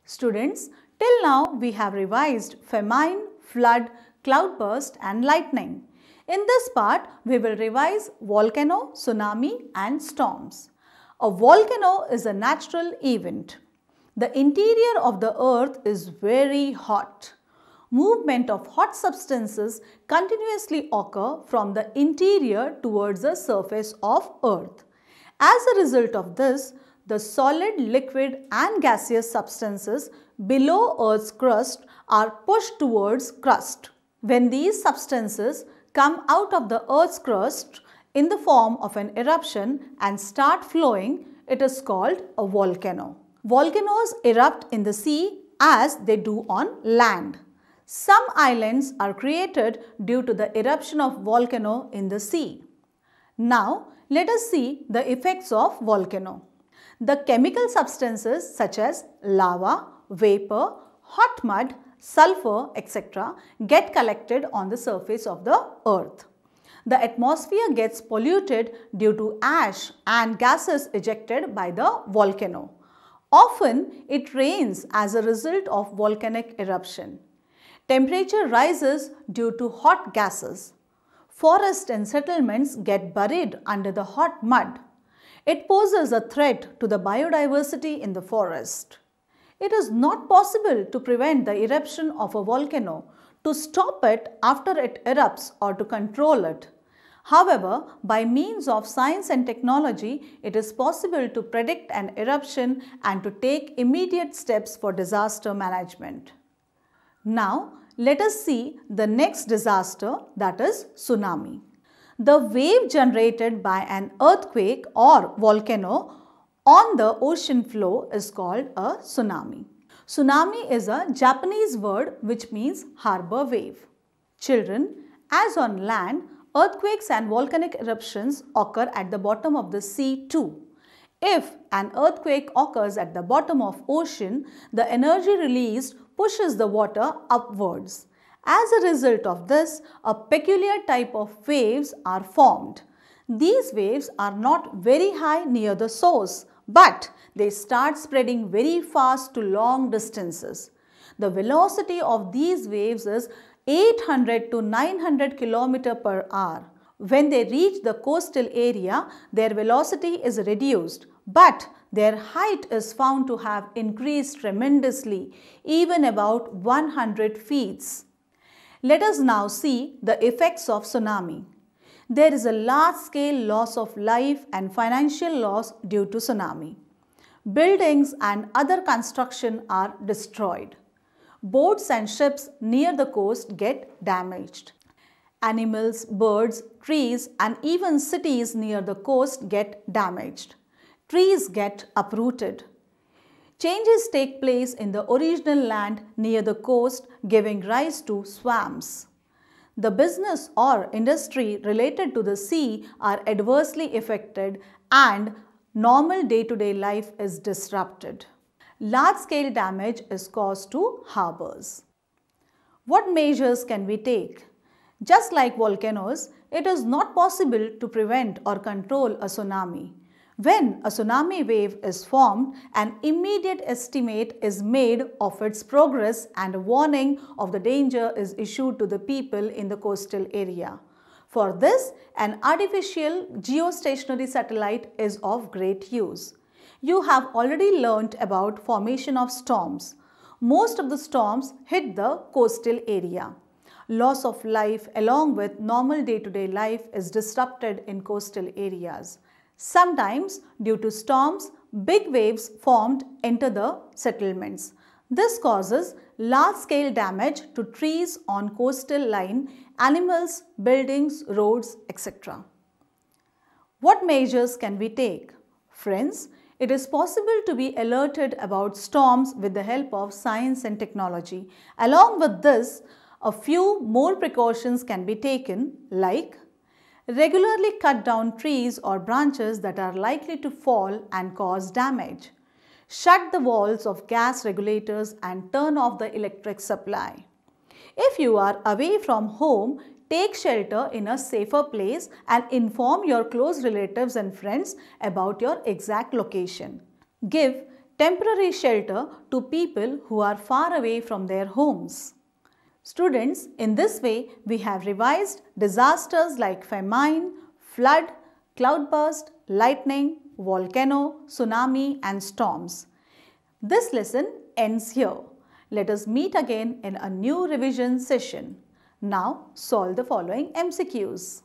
Students, till now we have revised famine, flood, cloudburst and lightning. In this part, we will revise volcano, tsunami and storms. A volcano is a natural event. The interior of the earth is very hot. Movement of hot substances continuously occur from the interior towards the surface of earth. As a result of this, the solid, liquid and gaseous substances below Earth's crust are pushed towards crust. When these substances come out of the Earth's crust in the form of an eruption and start flowing, it is called a volcano. Volcanoes erupt in the sea as they do on land. Some islands are created due to the eruption of volcano in the sea. Now, let us see the effects of volcano. The chemical substances such as lava, vapor, hot mud, sulfur, etc. get collected on the surface of the earth. The atmosphere gets polluted due to ash and gases ejected by the volcano. Often, it rains as a result of volcanic eruption. Temperature rises due to hot gases. Forests and settlements get buried under the hot mud. It poses a threat to the biodiversity in the forest. It is not possible to prevent the eruption of a volcano, to stop it after it erupts or to control it. However, by means of science and technology, it is possible to predict an eruption and to take immediate steps for disaster management. Now, let us see the next disaster, that is tsunami. The wave generated by an earthquake or volcano on the ocean floor is called a tsunami. Tsunami is a Japanese word which means harbor wave. Children, as on land, earthquakes and volcanic eruptions occur at the bottom of the sea too. If an earthquake occurs at the bottom of ocean, the energy released pushes the water upwards. As a result of this, a peculiar type of waves are formed. These waves are not very high near the source, but they start spreading very fast to long distances. The velocity of these waves is 800 to 900 km per hour. When they reach the coastal area, their velocity is reduced, but their height is found to have increased tremendously, even about 100 feet. Let us now see the effects of tsunami. There is a large-scale loss of life and financial loss due to tsunami. Buildings and other construction are destroyed. Boats and ships near the coast get damaged. Animals, birds, trees and even cities near the coast get damaged. Trees get uprooted. Changes take place in the original land near the coast, giving rise to swamps. The business or industry related to the sea are adversely affected and normal day-to-day life is disrupted. Large-scale damage is caused to harbors. What measures can we take? Just like volcanoes, it is not possible to prevent or control a tsunami. When a tsunami wave is formed, an immediate estimate is made of its progress and a warning of the danger is issued to the people in the coastal area. For this, an artificial geostationary satellite is of great use. You have already learnt about formation of storms. Most of the storms hit the coastal area. Loss of life along with normal day-to-day life is disrupted in coastal areas. Sometimes, due to storms, big waves formed enter the settlements. This causes large-scale damage to trees on coastal line, animals, buildings, roads, etc. What measures can we take? Friends, it is possible to be alerted about storms with the help of science and technology. Along with this, a few more precautions can be taken, like regularly cut down trees or branches that are likely to fall and cause damage. Shut the valves of gas regulators and turn off the electric supply. If you are away from home, take shelter in a safer place and inform your close relatives and friends about your exact location. Give temporary shelter to people who are far away from their homes. Students, in this way, we have revised disasters like famine, flood, cloudburst, lightning, volcano, tsunami and storms. This lesson ends here. Let us meet again in a new revision session. Now, solve the following MCQs.